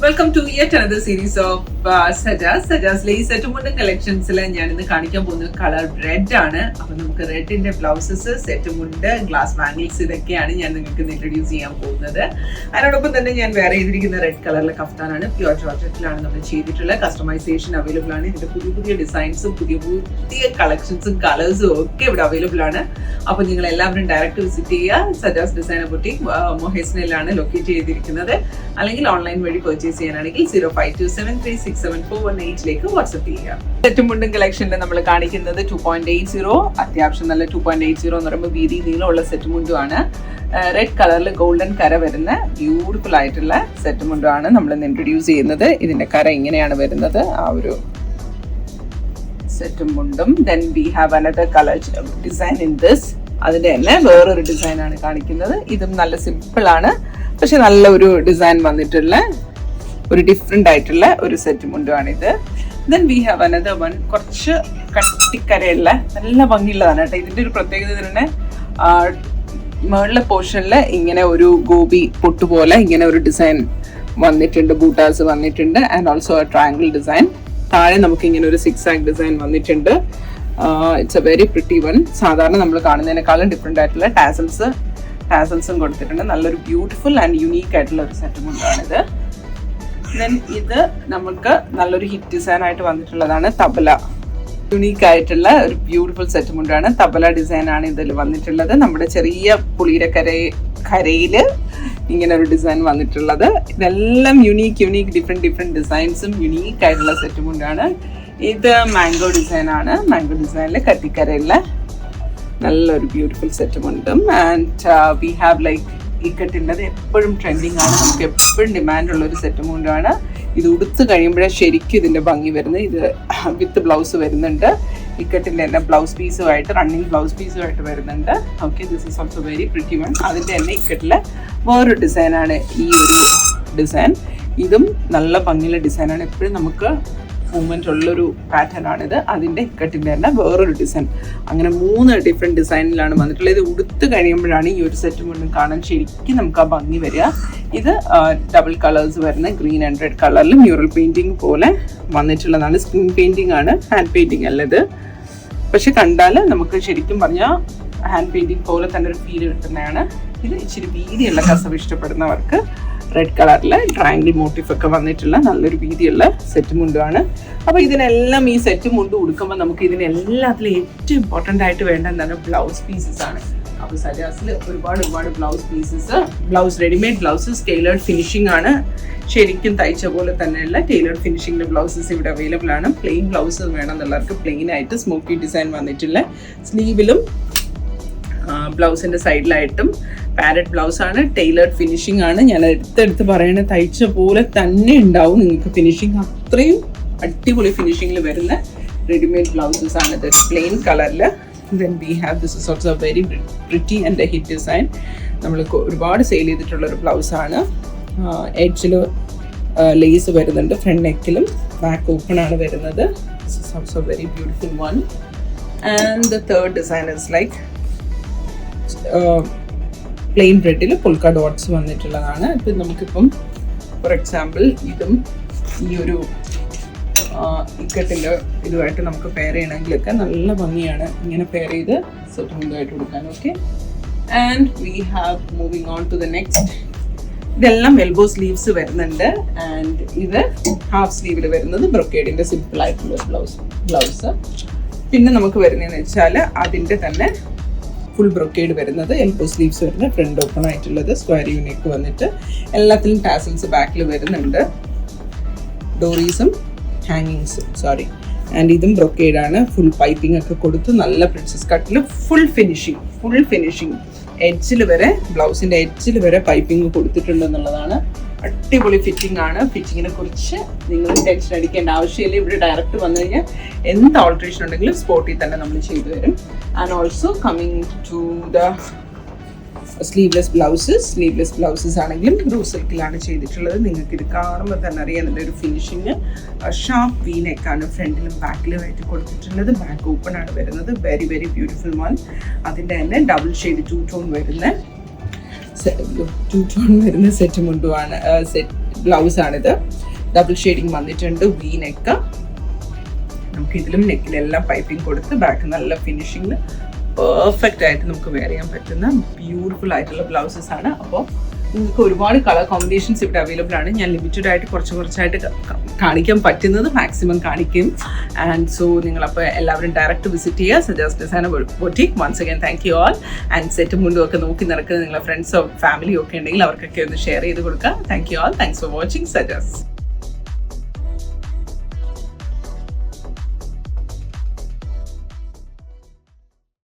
Welcome to yet another series of Sajas lace set mundu കളക്ഷൻസിൽ ഞാൻ ഇന്ന് കാണിക്കാൻ പോകുന്നത് കളർ റെഡ് ആണ്. അപ്പൊ നമുക്ക് റെഡിന്റെ ബ്ലൗസസ്, സെറ്റ് മുണ്ട്, ഗ്ലാസ് ബാംഗിൾസ് ഇതൊക്കെയാണ് ഞാൻ നിങ്ങൾക്ക് ഇൻട്രൊഡ്യൂസ് ചെയ്യാൻ പോകുന്നത്. അതിനോടൊപ്പം തന്നെ ഞാൻ വേറെ ചെയ്തിരിക്കുന്ന റെഡ് കളറിലെ കഫ്താനാണ്. പ്യുവർ ജോർജറ്റിലാണ് നമ്മൾ ചെയ്തിട്ടുള്ള. കസ്റ്റമൈസേഷൻ അവൈലബിൾ ആണ്. ഇതിന്റെ പുതിയ പുതിയ ഡിസൈൻസും പുതിയ പുതിയ കളക്ഷൻസും കളേഴ്സും ഒക്കെ ഇവിടെ അവൈലബിൾ ആണ്. അപ്പൊ നിങ്ങൾ എല്ലാവരും ഡയറക്റ്റ് വിസിറ്റ് ചെയ്യുക. സജാസ് ഡിസൈനർ ബുട്ടീക് മൊഹേസ്നയിലാണ് ലൊക്കേറ്റ് ചെയ്തിരിക്കുന്നത്. അല്ലെങ്കിൽ ഓൺലൈൻ വഴി പർച്ചേസ് ചെയ്യാനാണെങ്കിൽ 0527367418 വാട്സ്ആപ്പ് ചെയ്യുക. സെറ്റും മുണ്ടും കളക്ഷനിൽ നമ്മൾ കാണിക്കുന്നത് 2.80, അത്യാവശ്യം നല്ല 2.80 എന്ന് പറയുമ്പോൾ വീതി നീളമുള്ള സെറ്റ് മുണ്ടുമാണ്. റെഡ് കളറിൽ ഗോൾഡൻ കര വരുന്ന ബ്യൂട്ടിഫുൾ ആയിട്ടുള്ള സെറ്റ് മുണ്ടുമാണ് നമ്മൾ ഇന്ന് ഇൻട്രൊഡ്യൂസ് ചെയ്യുന്നത്. ഇതിന്റെ കര ഇങ്ങനെയാണ് വരുന്നത്, ആ ഒരു സെറ്റും മുണ്ടും. Then we have another colour design in this. അതിന്റെ തന്നെ വേറൊരു ഡിസൈൻ ആണ് കാണിക്കുന്നത്. ഇതും നല്ല സിമ്പിൾ ആണ്, പക്ഷെ നല്ല ഒരു ഡിസൈൻ വന്നിട്ടുള്ള ഒരു ഡിഫറെന്റ് ആയിട്ടുള്ള ഒരു സെറ്റ് മുണ്ടുമാണിത്. Then we have another one, കുറച്ച് കട്ടിക്കരയുള്ള നല്ല ഭംഗിയുള്ളതാണ് കേട്ടോ. ഇതിന്റെ ഒരു പ്രത്യേകത തന്നെ മുകളിലെ പോർഷനിൽ ഇങ്ങനെ ഒരു ഗോപി പൊട്ടുപോലെ ഇങ്ങനെ ഒരു ഡിസൈൻ വന്നിട്ടുണ്ട്, ബൂട്ടാസ് വന്നിട്ടുണ്ട്. And also triangle design. താഴെ നമുക്ക് ഇങ്ങനെ ഒരു സിക്സ് ഡിസൈൻ വന്നിട്ടുണ്ട്. It's A very pretty one. സാധാരണ നമ്മൾ കാണുന്നതിനേക്കാളും ഡിഫറെന്റ് ആയിട്ടുള്ള ടാസൽസും കൊടുത്തിട്ടുണ്ട്. നല്ലൊരു ബ്യൂട്ടിഫുൾ ആൻഡ് യുണീക്ക് ആയിട്ടുള്ള ഒരു സെറ്റ് മുണ്ടാണിത്. ദെൻ ഇത് നമുക്ക് നല്ലൊരു ഹിറ്റ് ഡിസൈൻ ആയിട്ട് വന്നിട്ടുള്ളതാണ്. തബല, യുണീക്ക് ആയിട്ടുള്ള ഒരു ബ്യൂട്ടിഫുൾ സെറ്റ് മുണ്ടാണ്. തബല ഡിസൈൻ ആണ് ഇതിൽ വന്നിട്ടുള്ളത്. നമ്മുടെ ചെറിയ പുളിയുടെ കരയില് ഇങ്ങനെ ഒരു ഡിസൈൻ വന്നിട്ടുള്ളത്. ഇതെല്ലാം യുണീക്ക് ഡിഫറെന്റ് ഡിസൈൻസും യുണീക്ക് ആയിട്ടുള്ള സെറ്റ് മുണ്ടാണ്. ഇത് മാംഗോ ഡിസൈൻ ആണ്. മാംഗോ ഡിസൈനിൽ കത്തിക്കരയുള്ള നല്ലൊരു ബ്യൂട്ടിഫുൾ സെറ്റും ഉണ്ട്. ആൻഡ് വി ഹാവ് ലൈക്ക് ഇക്കട്ടിൻ്റെ എപ്പോഴും ട്രെൻഡിങ് ആണ്, നമുക്ക് എപ്പോഴും ഡിമാൻഡ് ഉള്ള ഒരു സെറ്റും കൊണ്ടാണ്. ഇത് ഉടുത്ത് കഴിയുമ്പോഴേ ശരിക്കും ഇതിൻ്റെ ഭംഗി വരുന്നത്. ഇത് വിത്ത് ബ്ലൗസ് വരുന്നുണ്ട്. ഇക്കട്ടിൻ്റെ തന്നെ ബ്ലൗസ് പീസുമായിട്ട്, റണ്ണിങ് ബ്ലൗസ് പീസുമായിട്ട് വരുന്നുണ്ട്. Okay, this is also very pretty one. അതിൻ്റെ തന്നെ ഇക്കട്ടിലെ വേറൊരു ഡിസൈനാണ് ഈ ഒരു ഡിസൈൻ. ഇതും നല്ല ഭംഗിയുള്ള ഡിസൈനാണ്. എപ്പോഴും നമുക്ക് മൂവ്മെന്റ് ഉള്ളൊരു പാറ്റേൺ ആണിത്. അതിൻ്റെ ഇക്കട്ടിൻ്റെ തന്നെ വേറൊരു ഡിസൈൻ. അങ്ങനെ 3 ഡിഫറെൻറ്റ് ഡിസൈനിലാണ് വന്നിട്ടുള്ളത്. ഇത് ഉടുത്ത് കഴിയുമ്പോഴാണ് ഈ ഒരു സെറ്റ് കൊണ്ടും കാണാൻ ശരിക്കും നമുക്ക് ആ ഭംഗി വരിക. ഇത് ഡബിൾ കളേഴ്സ് വരുന്ന ഗ്രീൻ ആൻഡ് റെഡ് കളറിൽ മ്യൂറൽ പെയിൻറ്റിങ് പോലെ വന്നിട്ടുള്ളതാണ്. സ്ക്രീൻ പെയിൻറ്റിങ് ആണ്, ഹാൻഡ് പെയിൻറ്റിങ് അല്ല ഇത്. പക്ഷെ കണ്ടാൽ നമുക്ക് ശരിക്കും പറഞ്ഞാൽ ഹാൻഡ് പെയിൻറ്റിങ് പോലെ തന്നെ ഒരു ഫീൽ കിട്ടുന്നതാണ്. ഇത് ഇച്ചിരി വീതിയുള്ള കസവ് ഇഷ്ടപ്പെടുന്നവർക്ക് റെഡ് കളറിൽ ട്രയാങ്കിൾ മോട്ടീഫ് ഒക്കെ വന്നിട്ടുള്ള നല്ലൊരു വീതിയുള്ള സെറ്റ് മുണ്ടുമാണ്. അപ്പോൾ ഇതിനെല്ലാം ഈ സെറ്റ് മുണ്ട് കൊടുക്കുമ്പോൾ നമുക്ക് ഇതിനെല്ലാത്തിലും ഏറ്റവും ഇമ്പോർട്ടൻ്റ് ആയിട്ട് വേണ്ട എന്താണ് ബ്ലൗസ് പീസസ് ആണ്. അപ്പോൾ സജാസിൽ ഒരുപാട് blouse pieces, readymade blouses, tailored finishing ആണ്. ശരിക്കും തയ്ച്ച പോലെ തന്നെയുള്ള ടൈലേർഡ് ഫിനിഷിംഗിൻ്റെ ബ്ലൗസസ് ഇവിടെ അവൈലബിൾ ആണ്. പ്ലെയിൻ ബ്ലൗസ് വേണമെന്നുള്ളവർക്ക് പ്ലെയിൻ ആയിട്ട് സ്മോക്കി ഡിസൈൻ വന്നിട്ടുള്ള സ്ലീവിലും ബ്ലൗസിൻ്റെ സൈഡിലായിട്ടും പാരറ്റ് ബ്ലൗസ് ആണ്. ടൈലേർഡ് ഫിനിഷിംഗ് ആണ്. ഞാൻ എടുത്തെടുത്ത് പറയണ തയ്ച്ച പോലെ തന്നെ ഉണ്ടാവും നിങ്ങൾക്ക് ഫിനിഷിംഗ്. അത്രയും അടിപൊളി ഫിനിഷിംഗിൽ വരുന്ന റെഡിമെയ്ഡ് ബ്ലൗസസ് ആണ് ഇത്, പ്ലെയിൻ കളറിൽ. Then we have this is also very pretty and hit design. നമ്മൾ ഒരുപാട് സെയിൽ ചെയ്തിട്ടുള്ള ഒരു ബ്ലൗസാണ്. എഡ്ജിൽ ലേസ് വരുന്നുണ്ട്, ഫ്രണ്ട് നെക്കിലും ബാക്ക് ഓപ്പൺ ആണ് വരുന്നത്. This is also very beautiful one. And the third design is like plain റെഡിൽ പുൾക്ക ഡോട്ട്സ് വന്നിട്ടുള്ളതാണ്. ഇപ്പം നമുക്കിപ്പം ഫോർ എക്സാമ്പിൾ ഇതും ഈ ഒരു ഇക്കട്ടിൻ്റെ ഇതുമായിട്ട് നമുക്ക് പെയർ ചെയ്യണമെങ്കിലൊക്കെ നല്ല ഭംഗിയാണ് ഇങ്ങനെ പെയർ ചെയ്ത് സെറ്റ് മുണ്ടായിട്ട് കൊടുക്കാൻ. Okay, and we have moving on to the next. ഇതെല്ലാം എൽബോ സ്ലീവ്സ് വരുന്നുണ്ട്. ആൻഡ് ഇത് ഹാഫ് സ്ലീവിൽ വരുന്നത് ബ്രൊക്കേഡിൻ്റെ സിമ്പിൾ ആയിട്ടുള്ള ബ്ലൗസ്. പിന്നെ നമുക്ക് വരുന്നതെന്ന് വെച്ചാൽ അതിൻ്റെ തന്നെ ഫുൾ ബ്രൊക്കേഡ് വരുന്നത്, എൽബോ സ്ലീവ്സ് വരുന്നത്, ഫ്രണ്ട് ഓപ്പൺ ആയിട്ടുള്ളത്, സ്ക്വയർ യൂണിക്ക് വന്നിട്ട് എല്ലാത്തിലും ടാസൽസ് ബാക്കിൽ വരുന്നുണ്ട്, ഡോറീസും ഹാങ്ങിങ്സും ആൻഡ് ഇതും ബ്രൊക്കേഡാണ്. ഫുൾ പൈപ്പിംഗ് ഒക്കെ കൊടുത്ത് നല്ല പ്രിൻസസ് കട്ടിൽ ഫുൾ ഫിനിഷിങ് എഡ്ജിൽ വരെ, ബ്ലൗസിൻ്റെ എഡ്ജിൽ വരെ പൈപ്പിംഗ് കൊടുത്തിട്ടുണ്ടെന്നുള്ളതാണ്. അടിപൊളി ഫിറ്റിംഗ് ആണ്. ഫിറ്റിങ്ങിനെ കുറിച്ച് നിങ്ങൾ ടെൻഷൻ അടിക്കേണ്ട ആവശ്യമില്ല. ഇവിടെ ഡയറക്റ്റ് വന്നു കഴിഞ്ഞാൽ എന്ത് ഓൾട്രേഷൻ ഉണ്ടെങ്കിലും സ്പോട്ടിൽ തന്നെ നമ്മൾ ചെയ്തു തരും. And also coming to the sleeveless blouses ആണെങ്കിലും ബ്ലൂ സിൽക്കിലാണ് ചെയ്തിട്ടുള്ളത്. നിങ്ങൾക്ക് ഇത് കാണുമ്പോൾ തന്നെ അറിയാം അതിൻ്റെ ഒരു ഫിനിഷിങ്. ഷാർപ്പ് വി നെക്കാണ് ഫ്രണ്ടിലും ബാക്കിലുമായിട്ട് കൊടുത്തിട്ടുള്ളത്. ബാക്ക് ഓപ്പൺ ആണ് വരുന്നത്. Very beautiful one. അതിൻ്റെ തന്നെ ഡബിൾ ഷെയ്ഡ് ടൂ ടോൺ വരുന്ന സെറ്റ് മുണ്ടുമാണ്. ബ്ലൗസ് ആണിത്. ഡബിൾ ഷെയ്ഡിങ് വന്നിട്ടുണ്ട്, വി നെക്ക്. നമുക്ക് ഇതിലും നെക്കിലെല്ലാം പൈപ്പിംഗ് കൊടുത്ത് ബാക്ക് നല്ല ഫിനിഷിങ്ങിൽ പെർഫെക്റ്റ് ആയിട്ട് നമുക്ക് വെയർ ചെയ്യാൻ പറ്റുന്ന ബ്യൂട്ടിഫുൾ ആയിട്ടുള്ള ബ്ലൗസസ് ആണ്. അപ്പോൾ നിങ്ങൾക്ക് ഒരുപാട് കളർ കോമ്പിനേഷൻസ് ഇവിടെ അവൈലബിൾ ആണ്. ഞാൻ ലിമിറ്റഡ് ആയിട്ട് കുറച്ചായിട്ട് കാണിക്കാൻ പറ്റുന്നത് മാക്സിമം കാണിക്കും. ആൻഡ് സോ നിങ്ങളപ്പോൾ എല്ലാവരും ഡയറക്റ്റ് വിസിറ്റ് ചെയ്യുക Sajas designer boutique. Once again thank you all. And സെറ്റും മുണ്ടും ഒക്കെ നോക്കി നടക്കുന്ന നിങ്ങളുടെ ഫ്രണ്ട്സോ ഫാമിലിയോ ഒക്കെ ഉണ്ടെങ്കിൽ അവർക്കൊക്കെ ഒന്ന് ഷെയർ ചെയ്ത് കൊടുക്കുക. Thank you all. Thanks for watching such as.